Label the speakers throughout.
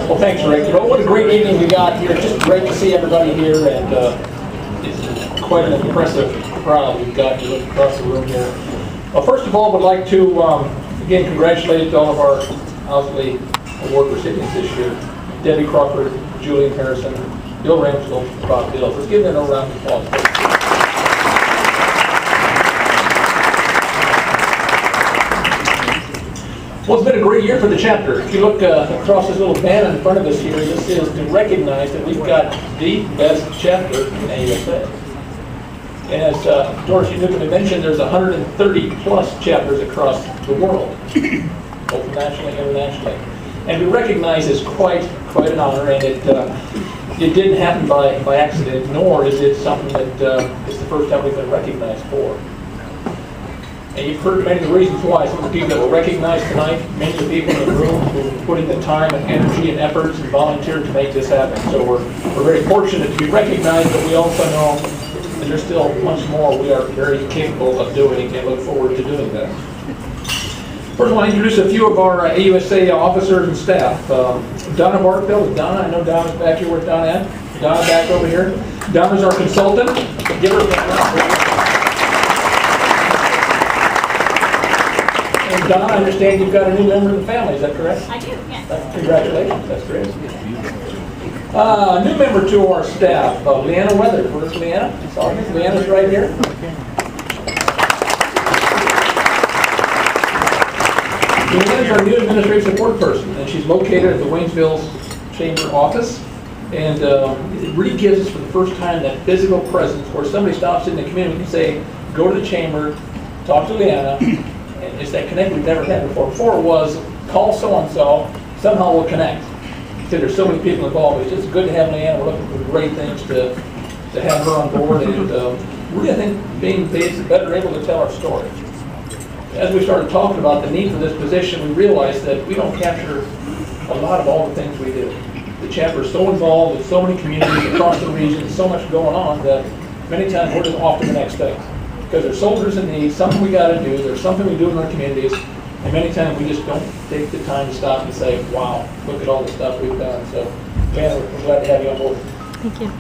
Speaker 1: Well, thanks, Rick. Well, what a great evening we got here. Just great to see everybody here, and it's quite an impressive crowd we've got. You look across the room here. Well, first of all, would like to again congratulate all of our AUSA award recipients this year: Debbie Crawford, Julian Harrison, Bill Ramsdell, Bob Hill. Let's give them a round of applause. Well, it's been a great year for the chapter. If you look across this little banner in front of us here, this is to recognize that we've got the best chapter in AUSA. And as Doris Newcomb mentioned, there's 130 plus chapters across the world, both nationally and internationally. And we recognize it's quite an honor, and it didn't happen by accident, nor is it something that it's the first time we've been recognized for. And you've heard many of the reasons why. Some of the people that were recognized tonight, many of the people in the room who put in the time and energy and efforts and volunteered to make this happen. So we're very fortunate to be recognized, but we also know that there's still much more we are very capable of doing and look forward to doing that. First, I want to introduce a few of our AUSA officers and staff. Donna Barkville. Donna, I know Donna's back here. Where's Donna at? Donna back over here. Donna's our consultant. Give her a round. And Donna, I understand you've got a new member of the family. Is that correct?
Speaker 2: I do, yes.
Speaker 1: Congratulations. That's great. New member to our staff, Leanna Weathers. Where's Leanna? Sorry, Leanna's right here. Leanna's our new administrative support person, and she's located at the Waynesville Chamber office. And it really gives us, for the first time, that physical presence where somebody stops in the community and say, go to the chamber, talk to Leanna, and it's that connect we've never had before. Before it was, call so-and-so, somehow we'll connect. So there's so many people involved. It's just good to have Leanna. We're looking for great things to have her on board, and really, I think, being better able to tell our story. As we started talking about the need for this position, we realized that we don't capture a lot of all the things we do. The chapter is so involved with so many communities across the region, so much going on, that many times we're just off to the next thing. Because there's soldiers in need, something we got to do, there's something we do in our communities, and many times we just don't take the time to stop and say, wow, look at all the stuff we've done. So, man, we're glad to have you on board.
Speaker 2: Thank you.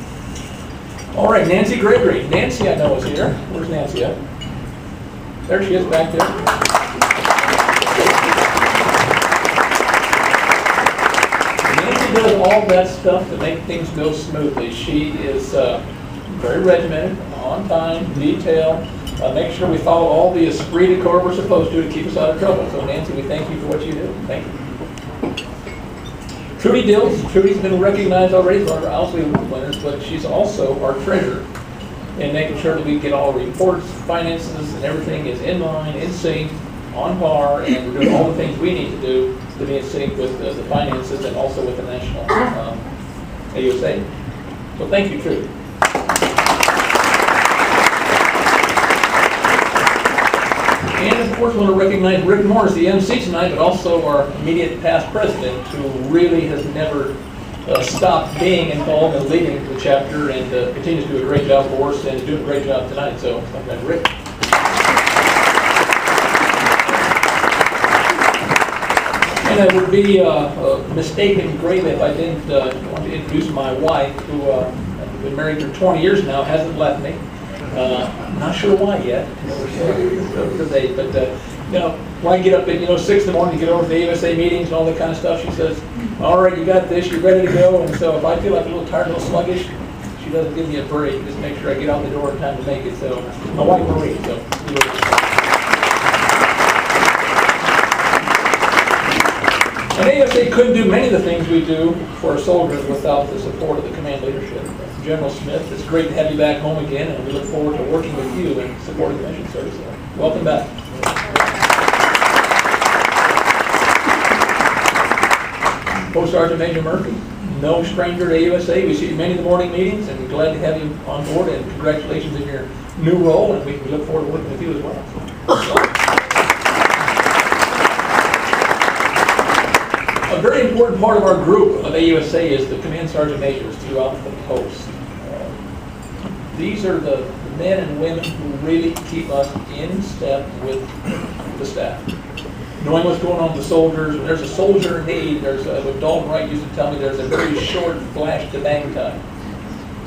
Speaker 1: All right, Nancy Gregory. Nancy, I know, is here. Where's Nancy at? There she is back there. Nancy does all that stuff to make things go smoothly. She is very regimented, on time, detailed, make sure we follow all the esprit de corps we're supposed to keep us out of trouble. So Nancy, we thank you for what you do. Thank you. Trudy Dills. Trudy's been recognized already for our AUSA winners, but she's also our treasurer, and making sure that we get all the reports, finances, and everything is in line, in sync, on par, and we're doing all the things we need to do to be in sync with the finances and also with the national AUSA. So thank you, Trudy. And of course, we want to recognize Rick Morris, the MC tonight, but also our immediate past president, who really has never stopped being involved in leading the chapter, and continues to do a great job for us, and is doing a great job tonight. So, thank you, Rick. And it would be mistaken greatly if I didn't want to introduce my wife, who I've been married for 20 years now, hasn't left me. I'm not sure why yet. But you know, when I get up at 6 in the morning to get over to the AUSA meetings and all that kind of stuff, she says, "All right, you got this. You're ready to go." And so if I feel like a little tired, a little sluggish, she doesn't give me a break. Just make sure I get out the door in time to make it. So my wife Marie. So. And AUSA couldn't do many of the things we do for our soldiers without the support of the command leadership. General Smith, it's great to have you back home again, and we look forward to working with you and supporting the mission service. Welcome back. Post Sergeant Major Murphy, no stranger to AUSA. We see you many of the morning meetings, and we're glad to have you on board, and congratulations in your new role, and we look forward to working with you as well. A very important part of our group of AUSA is the Command Sergeant Majors throughout the post. These are the men and women who really keep us in step with the staff. knowing what's going on with the soldiers. When there's a soldier in need, what Dalton Wright used to tell me, there's a very short flash to bang time.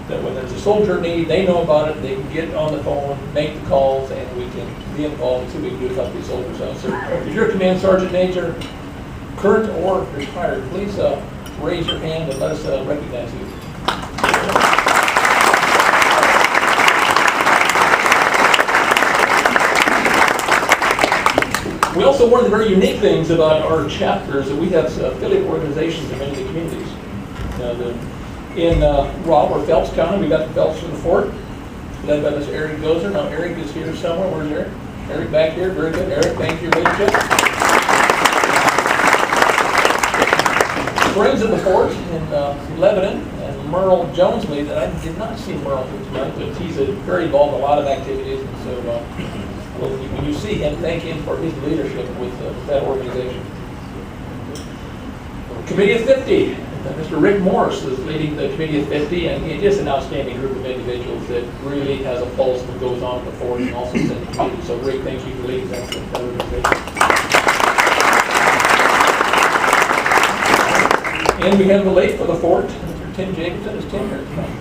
Speaker 1: That when there's a soldier in need, they know about it, they can get on the phone, make the calls, and we can be involved and see what we can do to help these soldiers out. So if you're a command sergeant major, current or retired, please raise your hand and let us recognize you. We also, one of the very unique things about our chapter is that we have affiliate organizations in many of the communities. In Robb or Phelps County, we got the Phelps from the Fort, led by Mr. Eric Gozer. Now Eric is here somewhere. Where's Eric? Eric back here. Very good. Eric, thank you for your leadership. Friends of the Fort in Lebanon, and Merle Jonesley, that I did not see Merle here tonight, but he's very involved in a lot of activities, and so when you see him, thank him for his leadership with that organization. Committee of 50. Mr. Rick Morris is leading the Committee of 50, and he's just an outstanding group of individuals that really has a pulse that goes on at the Fort and also in the community. So Rick, thank you for leading that organization. And we have the late for the Fort, Mr. Tim Jacobson. Is Tim here tonight?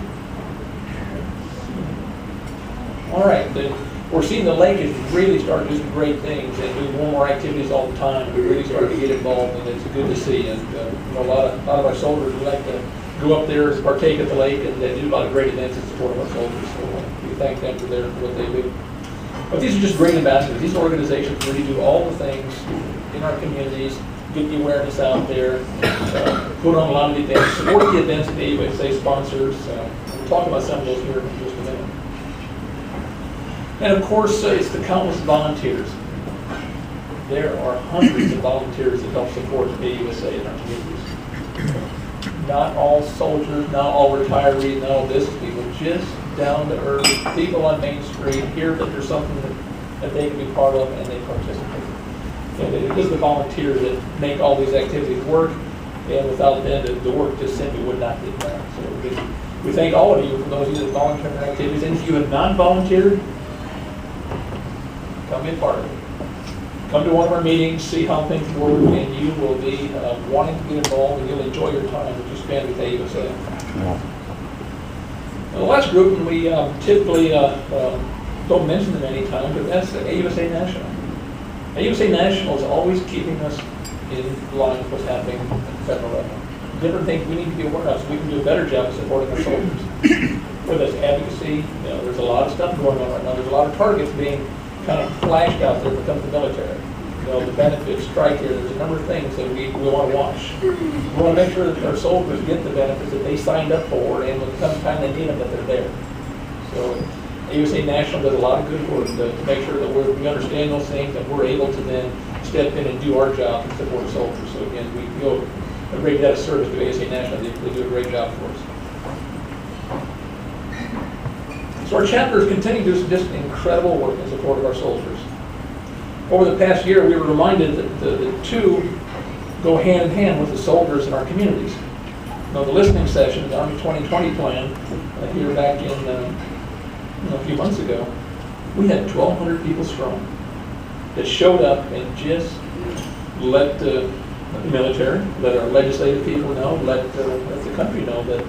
Speaker 1: All right. We're seeing the lake is really starting to do some great things and do more activities all the time. We really started to get involved, and it's good to see. And a lot of our soldiers, we like to go up there and partake at the lake, and they do a lot of great events in support of our soldiers. So we thank them for what they do. But these are just great ambassadors. These organizations really do all the things in our communities, get the awareness out there, put on a lot of events, support the events that the AUSA sponsors. We'll talk about some of those here in just a minute. And of course, it's the countless volunteers. There are hundreds of volunteers that help support the AUSA in our communities. Not all soldiers, not all retirees, not all business people, just down to earth people on Main Street hear that there's something that they can be part of, and they participate. And it is the volunteers that make all these activities work, and without them, the work just simply would not get done. So we thank all of you for those of you that volunteer in activities, and if you have non-volunteered, come be a part of it. Come to one of our meetings, see how things work, and you will be wanting to get involved, and you'll enjoy your time that you spend with AUSA. The last group, and we typically don't mention them any time, but that's the AUSA National. AUSA National is always keeping us in line with what's happening at the federal level. Different things we need to be aware of, so we can do a better job of supporting our soldiers. Whether it's advocacy, there's a lot of stuff going on right now. There's a lot of targets being kind of flashed out there when it comes to the military. The benefits, strike here, there's a number of things that we want to watch. We want to make sure that our soldiers get the benefits that they signed up for, and when it comes time they need them, that they're there. So AUSA National does a lot of good work to make sure that we understand those things, and we're able to then step in and do our job and support the soldiers. So again, we feel a great debt of service to AUSA National. They do a great job for us. So our chapters continue to do some just incredible work in support of our soldiers. Over the past year, we were reminded that the two go hand in hand with the soldiers in our communities. The listening session, the Army 2020 plan, here back in a few months ago, we had 1,200 people strong that showed up and just let the military, let our legislative people know, let the country know that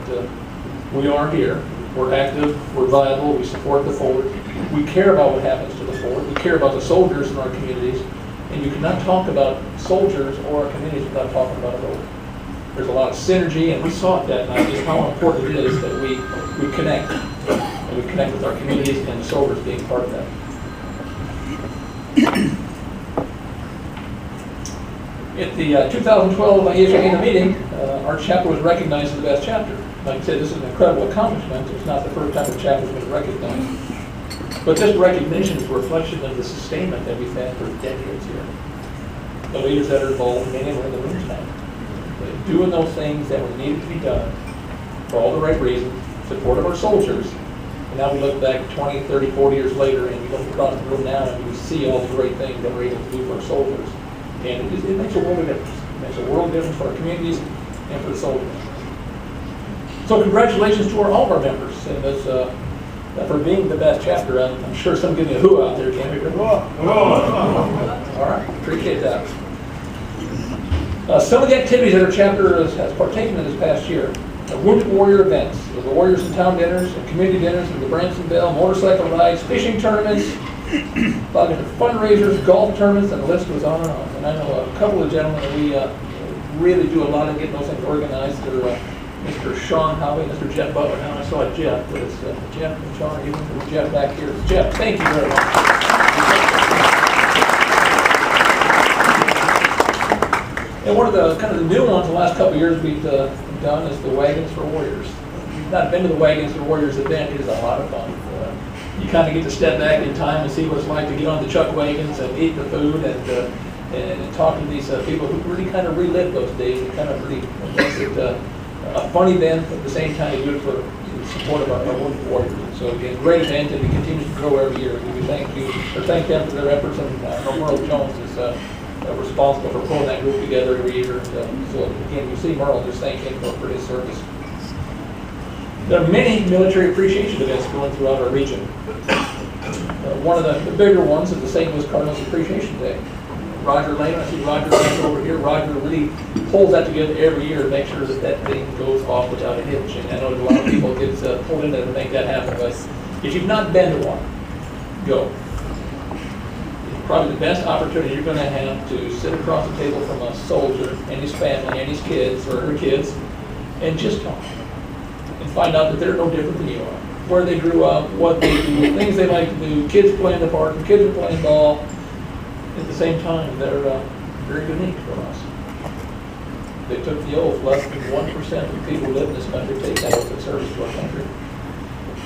Speaker 1: we are here. We're active, we're viable, we support the Fort, we care about what happens to the Fort, we care about the soldiers in our communities, and you cannot talk about soldiers or our communities without talking about a Fort. There's a lot of synergy, and we saw it that night, just how important it is that we connect, and we connect with our communities and the soldiers being part of that. At the 2012 AUSA annual meeting, our chapter was recognized as the best chapter. Like I said, this is an incredible accomplishment. It's not the first time the chapter has been recognized. But this recognition is a reflection of the sustainment that we've had for decades here. The leaders that are involved, many of them are in the room tonight, doing those things that were needed to be done for all the right reasons, support of our soldiers. And now we look back 20, 30, 40 years later, and we look across the room now, and we see all the great things that we're able to do for our soldiers. And it makes a world of difference. It makes a world of difference for our communities and for the soldiers. So congratulations to all of our members and this, for being the best chapter. I'm sure some give me a who out there, Tammy. All right, appreciate that. Some of the activities that our chapter has partaken in this past year: Wounded Warrior events, the Warriors in Town dinners, and community dinners, and the Bransonville, motorcycle rides, fishing tournaments, a lot of different fundraisers, golf tournaments, and the list goes on and on. And I know a couple of gentlemen that we really do a lot of getting those things organized. They're Mr. Sean Howey, Mr. Jeff Butler. Now I saw Jeff, but it's Jeff and Sean, even from Jeff back here. Jeff, thank you very much. And one of the kind of the new ones the last couple of years we've done is the Wagons for Warriors. If you've not been to the Wagons for Warriors event, it is a lot of fun. You kind of get to step back in time and see what it's like to get on the chuck wagons and eat the food and talk to these people who really kind of relive those days and kind of really makes it a fun event, but at the same time good for the support of our wounded warriors. And so again, great event, and it continues to grow every year. We thank them for their efforts, and Merle Jones is responsible for pulling that group together every year. And, so again, you see Merle, just thank him for his service. There are many military appreciation events going throughout our region. One of the bigger ones is the St. Louis Cardinals Appreciation Day. Roger Lane, I see Roger Lane over here. Roger really pulls that together every year to make sure that that thing goes off without a hitch. And I know a lot of people get pulled in there to make that happen, but if you've not been to one, go. It's probably the best opportunity you're going to have to sit across the table from a soldier and his family and his kids or her kids and just talk. And find out that they're no different than you are. Where they grew up, what they do, things they like to do, kids playing the park, and kids are playing ball. At the same time, they're very unique for us. They took the oath. Less than 1% of the people who live in this country take that oath of service to our country.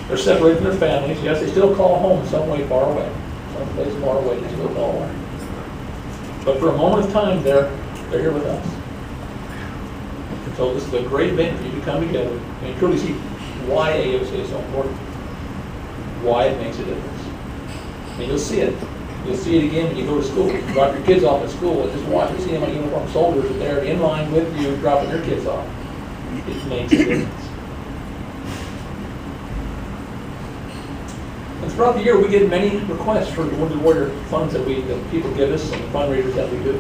Speaker 1: They're separated from their families. Yes, they still call home some way far away. Some place far away, they still call home. But for a moment of time, they're here with us. So this is a great event for you to come together and truly see why AUSA is so important, why it makes a difference. And you'll see it. You'll see it again when you go to school. You drop your kids off at school and just watch and see how many uniformed soldiers are there in line with you dropping their kids off. It makes a difference. And throughout the year, we get many requests for the Wounded Warrior funds that people give us and the fundraisers that we do.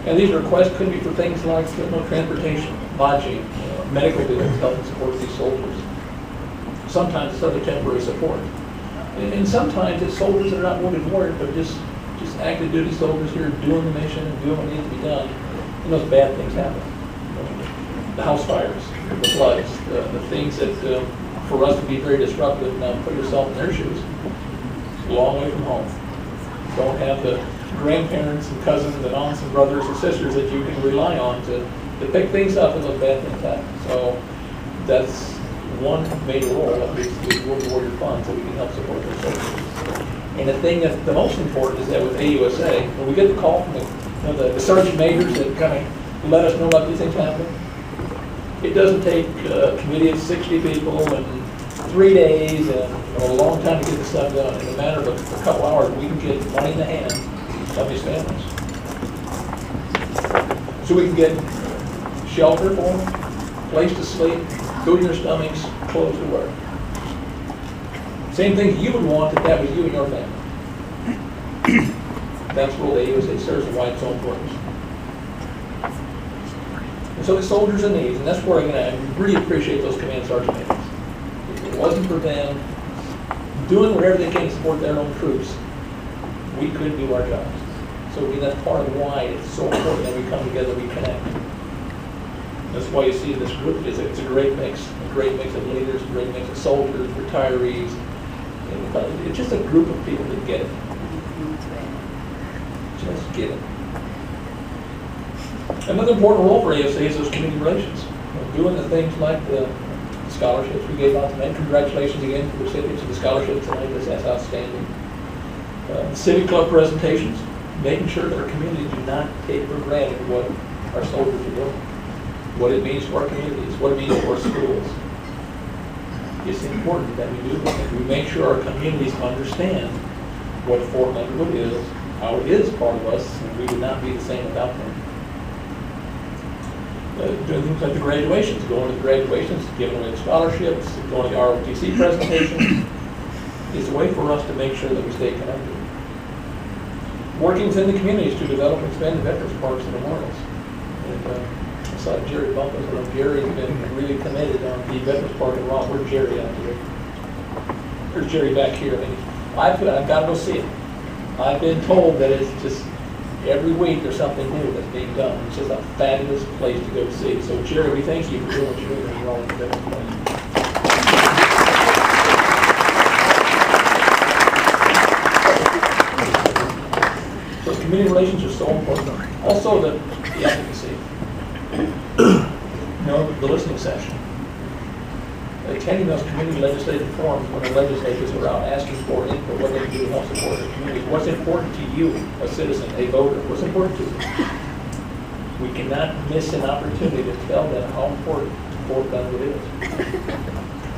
Speaker 1: And these requests could be for things like transportation, lodging, medical bills, helping support these soldiers. Sometimes it's other temporary support. And sometimes it's soldiers that are not wounded warriors, but just active duty soldiers here doing the mission and doing what needs to be done. And those bad things happen. The house fires, the floods, the things that for us to be very disruptive. Now put yourself in their shoes. It's a long way from home. Don't have the grandparents and cousins and aunts and brothers and sisters that you can rely on to pick things up when those bad things happen. So that's one major role of these Wounded Warrior funds that we can help support those soldiers. And the thing that's the most important is that with AUSA, when we get the call from the sergeant majors that kind of let us know about these things happening, it doesn't take a committee of 60 people and 3 days and a long time to get this stuff done. In a matter of a couple hours, we can get money in the hands of these families. So we can get shelter for them, place to sleep, food in their stomachs, clothes to wear. Same thing you would want if that was you and your family. That's what the AUSA serves and why it's so important. And so the soldiers in need, and that's where I really appreciate those command sergeant majors. If it wasn't for them doing whatever they can to support their own troops, we couldn't do our jobs. So again, that's part of why it's so important that we come together, we connect. That's why you see this group. It's a great mix of leaders, a great mix of soldiers, retirees. And it's just a group of people that get it. Just get it. Another important role for AUSA is those community relations. Doing the things like the scholarships we gave out tonight. Congratulations again to the recipients of the scholarships tonight. That's outstanding. Civic club presentations, making sure that our communities do not take for granted what our soldiers are doing, what it means for our communities, what it means for our schools. It's important that we do that. We make sure our communities understand what Fort Leonard Wood is, how it is part of us, and we would not be the same without them. Doing things like the graduations, going to the graduations, giving away the scholarships, going to the ROTC presentations, is a way for us to make sure that we stay connected. working within the communities to develop and expand the veterans parks and memorials. And I saw Jerry Bumpus. I know Jerry's been really committed on the veterans park in Ron. Where's Jerry out today? There's Jerry back here. I mean, I've got to go see it. I've been told that it's just every week there's something new that's being done. It's just a fabulous place to go see. So Jerry, we thank you for doing what you're doing in Ron Veterans Park. Community relations are so important. Also, the advocacy. The listening session. Attending those community legislative forums when the legislators are out asking for input, what they can do to help support their community. What's important to you, a citizen, a voter? What's important to you? We cannot miss an opportunity to tell them how important Fort Glenwood is.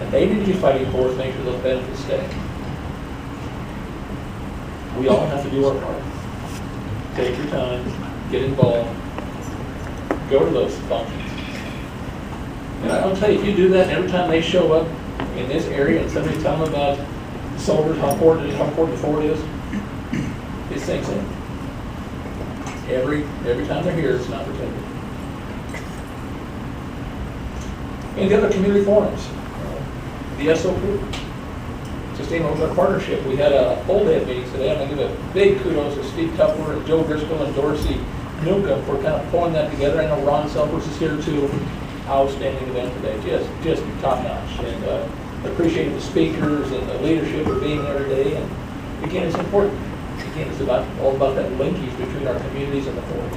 Speaker 1: And they need to be fighting for us to make sure those benefits stay. We all have to do our part. Take your time, get involved, go to those functions. And I'll tell you, if you do that, and every time they show up in this area and somebody tell them about soldiers, how important the fort is, it sinks in. Every time they're here, it's an opportunity. And the other community forums, the SOP. Sustainable with our partnership. We had a full day of meetings today. I'm going to give a big kudos to Steve Tupper and Joe Driscoll and Dorsey Newcomb for kind of pulling that together. I know Ron Selfers is here too. Outstanding event today, just top notch. And appreciated the speakers and the leadership for being there today. And again, it's important. Again, it's all about that linkage between our communities and the fort.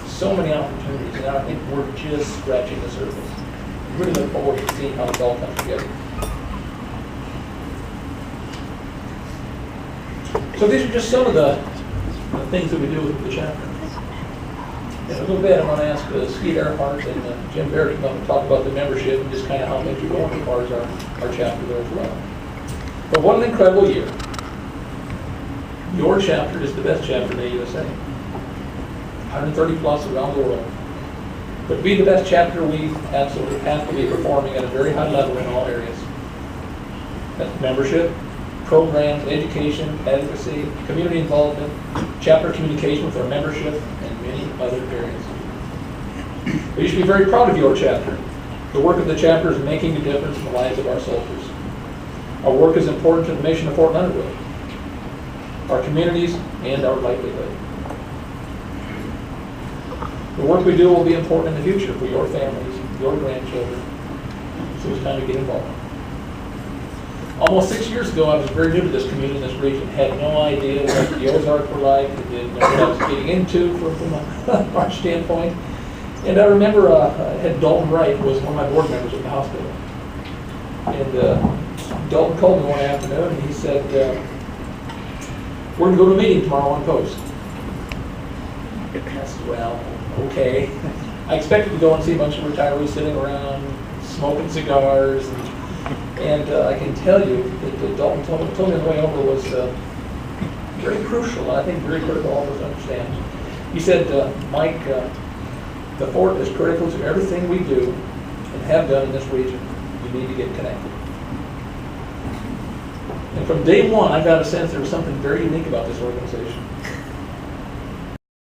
Speaker 1: So many opportunities, and I think we're just scratching the surface. Really look forward to seeing how it all comes together. So these are just some of the things that we do with the chapter. In a little bit, I'm going to ask Skeet Earhart and Jim Barrett to come and talk about the membership and just kind of how things are going as far as our chapter there as well. But what an incredible year. Your chapter is the best chapter in the AUSA. 130 plus around the world. But to be the best chapter, we absolutely have to be performing at a very high level in all areas. That's membership, programs, education, advocacy, community involvement, chapter communication with our membership, and many other areas. We should be very proud of your chapter. The work of the chapter is making a difference in the lives of our soldiers. Our work is important to the mission of Fort Leonard Wood, our communities, and our livelihood. The work we do will be important in the future for your families, your grandchildren, so it's time to get involved. Almost 6 years ago, I was very new to this community in this region, had no idea what the Ozarks were like, didn't know what I was getting into from our standpoint. And I remember had Dalton Wright was one of my board members at the hospital. And Dalton called me one afternoon and he said, we're going to go to a meeting tomorrow on post. I said, well, okay. I expected to go and see a bunch of retirees sitting around smoking cigars. And I can tell you that Dalton told me on the way over was very crucial, and I think very critical all of us to understand. He said, Mike, the fort is critical to everything we do and have done in this region. You need to get connected. And from day one, I got a sense there was something very unique about this organization.